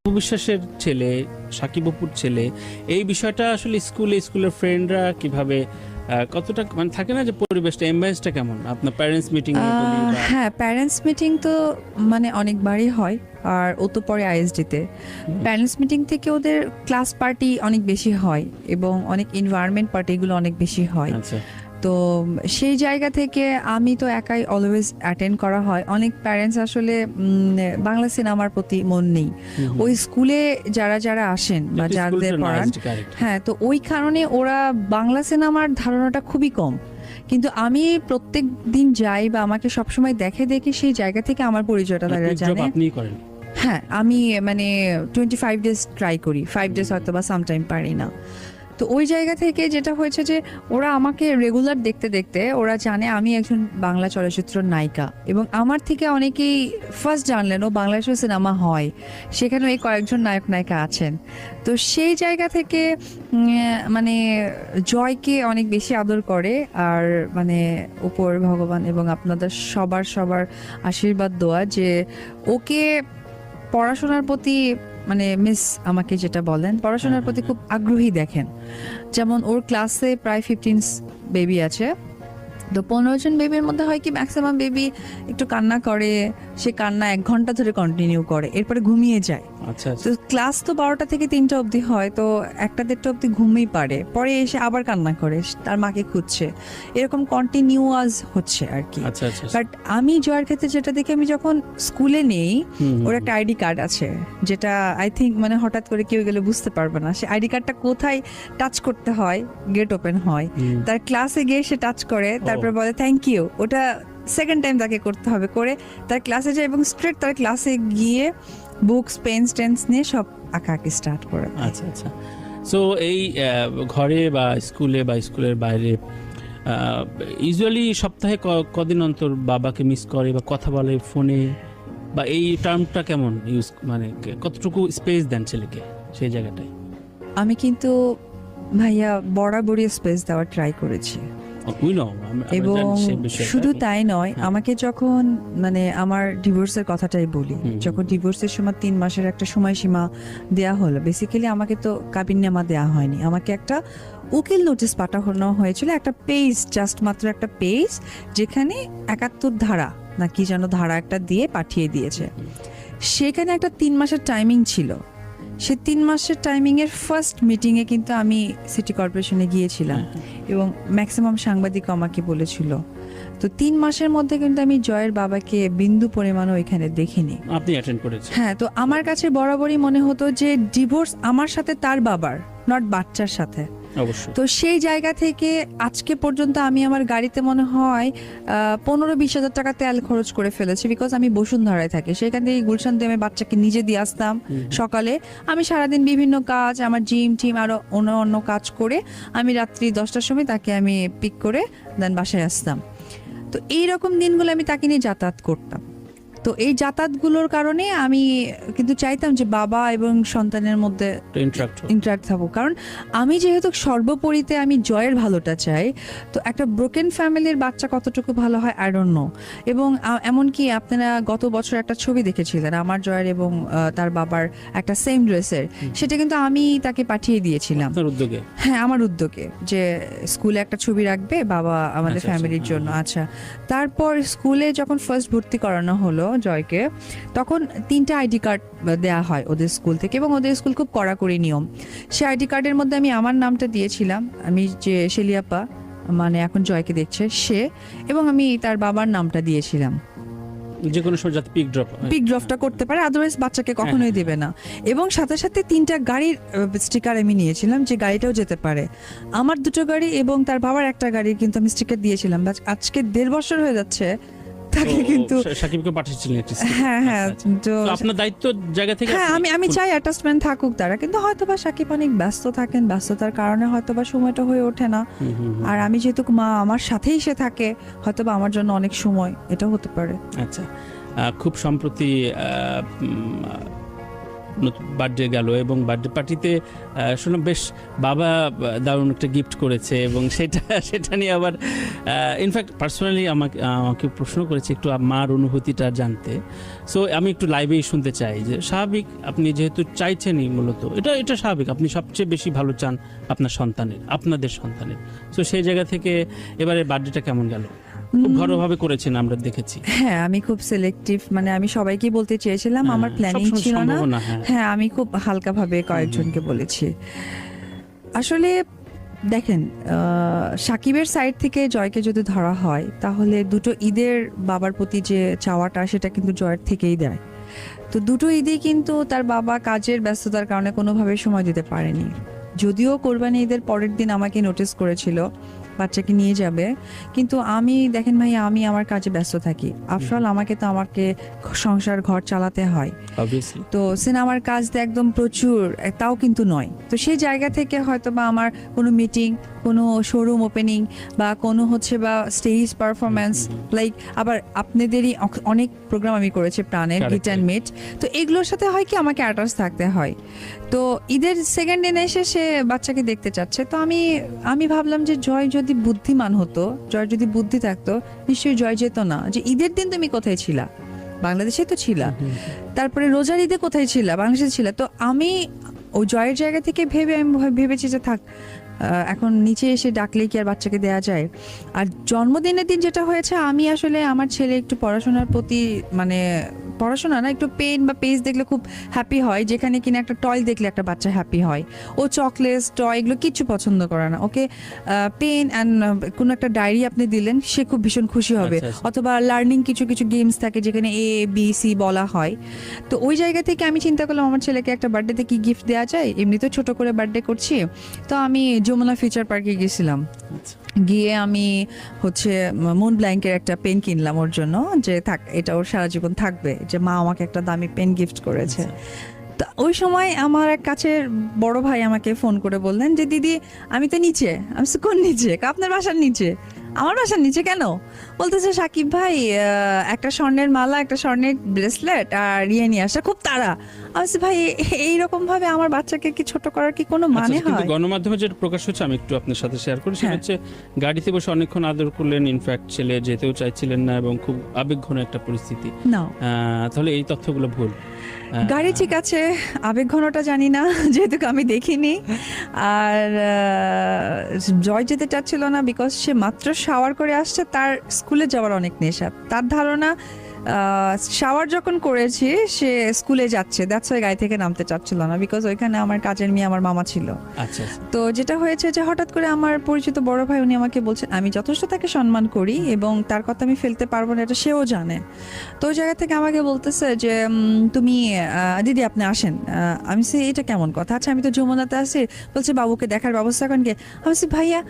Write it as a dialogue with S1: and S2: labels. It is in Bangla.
S1: বিশ্বাসের ছেলে, সাকিব অপুর ছেলে, এই বিষয়টা আসলে স্কুলের ফ্রেন্ডরা কিভাবে কতটা মানে থাকে না যে পরিবেশটা এমবায়েসটা কেমন আপনার প্যারেন্টস মিটিং এ বলি বা
S2: হ্যাঁ, প্যারেন্টস মিটিং তো মানে অনেকবারই হয়। আর ও তো পরে আইএসডিতে প্যারেন্টস মিটিং থেকে ওদের ক্লাস পার্টি অনেক বেশি হয় এবং অনেক এনভায়রনমেন্ট পার্টিগুলো অনেক বেশি হয়।
S1: আচ্ছা
S2: তো সেই জায়গা থেকে আমি তো একাই অলওয়েজ অ্যাটেন্ড করা হয়। অনেক প্যারেন্টস আসলে বাংলা সিনেমার প্রতি মন নেই। ওই স্কুলে যারা যারা আসেন বা যাদের পড়ান, হ্যাঁ, তো ওই কারণে ওরা বাংলা সিনেমার ধারণাটা খুবই কম। কিন্তু আমি প্রত্যেক দিন যাই বা আমাকে সবসময় দেখে সেই জায়গা থেকে আমার পরিচয়টা তারা জানে।
S1: আপনি করেন?
S2: হ্যাঁ, আমি মানে 25 ডেজ ট্রাই করি, 5 ডেজ হয়তো বা সামটাইম পারি না। তো ওই জায়গা থেকে যেটা হয়েছে যে ওরা আমাকে রেগুলার দেখতে দেখতে ওরা জানে আমি একজন বাংলা চলচ্চিত্র নায়িকা, এবং আমার থেকে অনেকেই ফার্স্ট জানলেন ও বাংলাদেশের সিনেমা হয়, সেখানে এই কয়েকজন নায়ক নায়িকা আছেন। তো সেই জায়গা থেকে মানে জয়কে অনেক বেশি আদর করে। আর মানে উপর ভগবান এবং আপনাদের সবার আশীর্বাদ দোয়া যে ওকে পড়াশোনার প্রতি মানে মিস আমাকে যেটা বলেন পড়াশোনার প্রতি খুব আগ্রহী দেখেন। যেমন ওর ক্লাসে প্রায় 15 বেবি আছে, তো 15 জন বেবির মধ্যে হয় কি ম্যাক্সিমাম বেবি একটু কান্না করে, সে কান্না 1 ঘন্টা ধরে কন্টিনিউ করে, এরপরে ঘুমিয়ে যায়।
S1: আচ্ছা
S2: তো ক্লাস তো 12টা থেকে 3টা অবধি হয়, তো 1টা-1.5টা অবধি ঘুমিয়ে পারে, পরে এসে আবার কান্না করে, তার মাকে খুঁজছে, এরকম কন্টিনিউয়াস হচ্ছে আর কি।
S1: আচ্ছা আচ্ছা
S2: বাট আমি জয়ের ক্ষেত্রে যেটা দেখি, আমি যখন স্কুলে নেই ওর একটা আইডি কার্ড আছে, যেটা আই থিঙ্ক মানে হঠাৎ করে কেউ গেলে বুঝতে পারবে না সে আইডি কার্ডটা কোথায় টাচ করতে হয়, গেট ওপেন হয়, তার ক্লাসে গিয়ে সে টাচ করে, তারপর বলে থ্যাংক ইউ, ওটা সেকেন্ড টাইম তাকে করতে হবে, করে তার ক্লাসে যায় এবং স্ট্রেট তার ক্লাসে গিয়ে বুকস পেন্স টেন্স নিয়ে সব আঁকাআঁকি স্টার্ট করে।
S1: আচ্ছা আচ্ছা। সো এই ঘরে বা স্কুলে বা স্কুলের বাইরে ইউজুয়ালি সপ্তাহে কদিন অন্তর বাবাকে মিস করে বা কথা বলে ফোনে, বা এই টার্মটা কেমন ইউজ, মানে কতটুকু স্পেস দেন ছেলেকে সেই জায়গাটায়?
S2: আমি কিন্তু ভাইয়া বরাবরই স্পেস দেওয়ার ট্রাই করেছি, এবং শুধু তাই নয়, আমাকে যখন মানে আমার ডিভোর্সের কথাটাই বলি, যখন ডিভোর্সের সময় 3 মাসের একটা সময়সীমা দেয়া হলো, বেসিক্যালি আমাকে তো কাবিননামা দেওয়া হয়নি, আমাকে একটা উকিল নোটিশ পাঠানো হয়েছিল, একটা পেজ, জাস্ট মাত্র একটা পেজ, যেখানে 71 ধারা না কি যেন ধারা একটা দিয়ে পাঠিয়ে দিয়েছে। সেখানে একটা 3 মাসের টাইমিং ছিল। সে 3 মাসের টাইমিংয়ের ফার্স্ট মিটিংয়ে কিন্তু আমি সিটি কর্পোরেশনে গিয়েছিলাম, এবং ম্যাক্সিমাম সাংবাদিক আমাকে বলেছিল। তো 3 মাসের মধ্যে কিন্তু আমি জয়ের বাবাকে বিন্দু পরিমাণও এখানে দেখিনি।
S1: আপনি অ্যাটেন্ড করেছেন?
S2: হ্যাঁ, তো আমার কাছে বরাবরই মনে হতো যে ডিভোর্স আমার সাথে তার বাবার, নট বাচ্চার সাথে।
S1: অবশ্যই।
S2: তো সেই জায়গা থেকে আজকে পর্যন্ত আমি আমার গাড়িতে মনে হয় 15-20 হাজার টাকা তেল খরচ করে ফেলেছি, বিকজ আমি বসুন্ধরায় থাকি, সেখান থেকে গুলশান দিয়ে আমি বাচ্চাকে নিজে দিয়ে আসতাম সকালে। আমি সারাদিন বিভিন্ন কাজ, আমার জিম টিম আরো অন্য কাজ করে আমি রাত্রি 10টার সময় তাকে আমি পিক করে দেন বাসায় আসতাম। তো এইরকম দিনগুলো আমি তাকে নিয়ে যাতায়াত করতাম। তো এই যাতায়াতগুলোর কারণে আমি কিন্তু চাইতাম যে বাবা এবং সন্তানের মধ্যে ইন্টারাক্ট থাকুক, কারণ আমি যেহেতু সর্বোপরিতে আমি জয়ের ভালোটা চাই। তো একটা ব্রোকেন ফ্যামিলির বাচ্চা কতটুকু ভালো হয় আই ডোন্ট নো। এবং এমনকি আপনারা গত বছর একটা ছবি দেখেছিলেন আমার জয়ের এবং তার বাবার একটা সেম ড্রেসের, সেটা কিন্তু আমি তাকে পাঠিয়ে দিয়েছিলাম। হ্যাঁ, আমার উদ্যোগে, যে স্কুলে একটা ছবি রাখবে বাবা আমাদের ফ্যামিলির জন্য। আচ্ছা, তারপর স্কুলে যখন ফার্স্ট ভর্তি করানো হলো জয়কে, তখন 3টা আইডি কার্ড দেয়া হয় ওদের স্কুল থেকে, এবং ওদের স্কুল খুব কড়াকড়ি নিয়ম। সেই আইডি কার্ডের মধ্যে আমি আমার নামটা দিয়েছিলাম, আমি যে শেলিয়াপা মানে এখন জয়কে দেখছে সে, এবং আমি তার বাবার নামটা দিয়েছিলাম,
S1: যে কোনো সময় যাতে পিক
S2: ড্রপটা করতে পারে, আদারওয়াইজ বাচ্চাকে কখনোই দেবে না। এবং সাথে সাথে 3টা গাড়ির স্টিকার আমি নিয়েছিলাম, যে গাড়িটাও যেতে পারে। আমার 2টো গাড়ি এবং তার বাবার একটা গাড়ি কিন্তু আমি স্টিকার দিয়েছিলাম। আজকে 1.5 বছর হয়ে যাচ্ছে তাকে কিন্তু
S1: সাকিবকে পাঠিয়েছিলেন একটা স্টিকার।
S2: হ্যাঁ, তো
S1: আপনার দায়িত্ব জায়গা থেকে
S2: হ্যাঁ, আমি চাই অ্যাটাচমেন্ট থাকুক তারা, কিন্তু হয়তোবা সাকিব অনেক ব্যস্ত থাকেন, ব্যস্ততার কারণে হয়তোবা সময়টা হয়ে ওঠে না। আর আমি যেহেতু মা, আমার সাথেই সে থাকে, হয়তোবা আমার জন্য অনেক সময় এটাও হতে পারে।
S1: আচ্ছা, খুব সম্প্রতি বার্থডে গেল এবং বার্থডে পার্টিতে শুনলাম বেশ বাবা দারুণ একটা গিফট করেছে এবং সেটা নিয়ে আবার ইনফ্যাক্ট পার্সোনালি আমাকে প্রশ্ন করেছে একটু মার অনুভূতিটা জানতে। সো আমি একটু লাইভেই শুনতে চাই যে স্বাভাবিক আপনি যেহেতু চাইছেনই মূলত এটা স্বাভাবিক, আপনি সবচেয়ে বেশি ভালো চান আপনাদের সন্তানের। সো সেই জায়গা থেকে এবারে বার্থডেটা কেমন গেল? খুব ঘরোয়াভাবে করেছেন আমরা দেখেছি।
S2: হ্যাঁ, আমি খুব সিলেক্টিভ, মানে আমি সবাইকেই বলতে চেয়েছিলাম, আমার প্ল্যানিং
S1: সবসময়
S2: ছিল না।
S1: সম্ভব না, হ্যাঁ।
S2: হ্যাঁ, আমি খুব হালকাভাবে কয়েকজনকে বলেছি। আসলে দেখেন, সাকিবের সাইড থেকে জয়কে যদি ধরা হয় তাহলে দুটো ঈদের বাবার প্রতি যে চাওয়াটা সেটা কিন্তু জয়ের থেকেই দেয়। তো দুটো ঈদেই কিন্তু তার বাবা কাজের ব্যস্ততার কারণে কোনোভাবে সময় দিতে পারেনি। যদিও কোরবানি ঈদের পরের দিন আমাকে নোটিস করেছিল বাচ্চাকে নিয়ে যাবে, কিন্তু আমি দেখেন ভাই, আমি আমার কাজে ব্যস্ত থাকি। আফটার আমাকে সংসার ঘর চালাতে হয়।
S1: Obviously.
S2: তো সিনেমার কাজ তো একদম প্রচুর, তাও কিন্তু নয়। তো সেই জায়গা থেকে হয়তো বা আমার কোনো মিটিং, কোনো শোরুম ওপেনিং বা কোনো বা স্টেজ পারফরমেন্স, লাইক আবার আপনাদেরই অনেক প্রোগ্রাম আমি করেছি প্রাণের গিট অ্যান্ড মিট। তো এগুলোর সাথে হয় কি আমাকে অ্যাটাচ থাকতে হয়। তো ঈদের সেকেন্ড দিনে এসে সে বাচ্চাকে দেখতে চাচ্ছে। তো আমি ভাবলাম যে জয় যদি বুদ্ধিমান হতো, জয় যদি বুদ্ধি থাকতো, নিশ্চয়ই জয় যেত না যে ঈদের দিন তুমি কোথায় ছিলা, বাংলাদেশে তো ছিলা, তারপরে রোজার ঈদে কোথায় ছিলা, বাংলাদেশে ছিলা। তো আমি ওই জয়ের জায়গা থেকে আমি ভেবেছি যে থাক, এখন নিচে এসে ডাকলেই কি আর বাচ্চাকে দেয়া যায়। আর জন্মদিনের দিন যেটা হয়েছে, আমি আসলে আমার ছেলে একটু পড়াশোনার প্রতি, মানে পড়াশোনা না, একটু পেন বা পেজ দেখলে খুব হ্যাপি হয়, যেখানে কিনা একটা টয় দেখলে একটা বাচ্চা হ্যাপি হয়। ও চকলেটস, টয় এগুলো কিচ্ছু পছন্দ করে না। ওকে পেন অ্যান্ড কোনো একটা ডায়েরি আপনি দিলেন, সে খুব ভীষণ খুশি হবে।
S1: আচ্ছা, আচ্ছা।
S2: অথবা লার্নিং কিছু গেমস থাকে যেখানে A B C বলা হয়। তো ওই জায়গা থেকে আমি চিন্তা করলাম আমার ছেলেকে একটা বার্থডেতে কি গিফট দেওয়া যায়, এমনিতেও ছোট করে বার্থডে করছি। তো আমি যমুনা ফিউচার পার্কে গেছিলাম। গিয়ে আমি মুন ব্ল্যাঙ্কের একটা পেন কিনলাম ওর জন্য, যে থাক, এটা ওর সারা জীবন থাকবে, যে মা আমাকে একটা দামি পেন গিফট করেছে। তো ওই সময় আমার এক কাছের বড় ভাই আমাকে ফোন করে বললেন যে দিদি আমি তো নিচে। আমি বলছি, কোন নিচে? আপনার বাসার নিচে। আমার বাসার নিচে কেন? বলতেছে সাকিব ভাই একটা স্বর্ণের মালা, একটা স্বর্ণের ব্রেসলেট আর নিয়ে আসা, খুব তাড়া। আমি বলছি, ভাই এইরকম ভাবে আমার বাচ্চাকে কি ছোট করার কি কোনো মানে
S1: কিন্তু
S2: হয়?
S1: গণমাধ্যমে যেটা প্রকাশ হচ্ছে আমি একটু আপনার সাথে শেয়ার করি, সেটা
S2: হ্যাঁ।
S1: হচ্ছে গাড়িতে বসে অনেকক্ষণ আদর করলেন, ইনফ্যাক্ট ছেলে যেতেও চাইছিলেন না এবং খুব আবেগঘন একটা পরিস্থিতি।
S2: না,
S1: তাহলে এই তথ্যগুলো ভুল।
S2: গাড়ি ঠিক আছে, আবেগ ঘনটা জানি না, যেহেতু আমি দেখিনি। আর জয় যেতে চাচ্ছিল না বিকজ সে মাত্র শাওয়ার করে আসছে, তার স্কুলে যাওয়ার অনেক নেশা। তার ধারণা শাওয়ার যখন করেছি সে স্কুলে যাচ্ছে, দ্যাটস ওয়াই গাড়ি থেকে নামতে চাচ্ছিল না, বিকজ ওইখানে আমার কাজের মেয়ে আমার মামা ছিল।
S1: আচ্ছা।
S2: তো যেটা হয়েছে যে হঠাৎ করে আমার পরিচিত বড় ভাই, উনি আমাকে বলছেন, আমি যথেষ্ট তাকে সম্মান করি এবং তার কথা আমি ফেলতে পারবো না, এটা সেও জানে। তো ওই জায়গা থেকে আমাকে বলতেছে যে তুমি দিদি আপনি আসেন। আমি বলছি, এটা কেমন কথা? আচ্ছা আমি তো যমুনাতে আছি। বলছে বাবুকে দেখার ব্যবস্থা এখন কে? আমি বলছি, ভাইয়া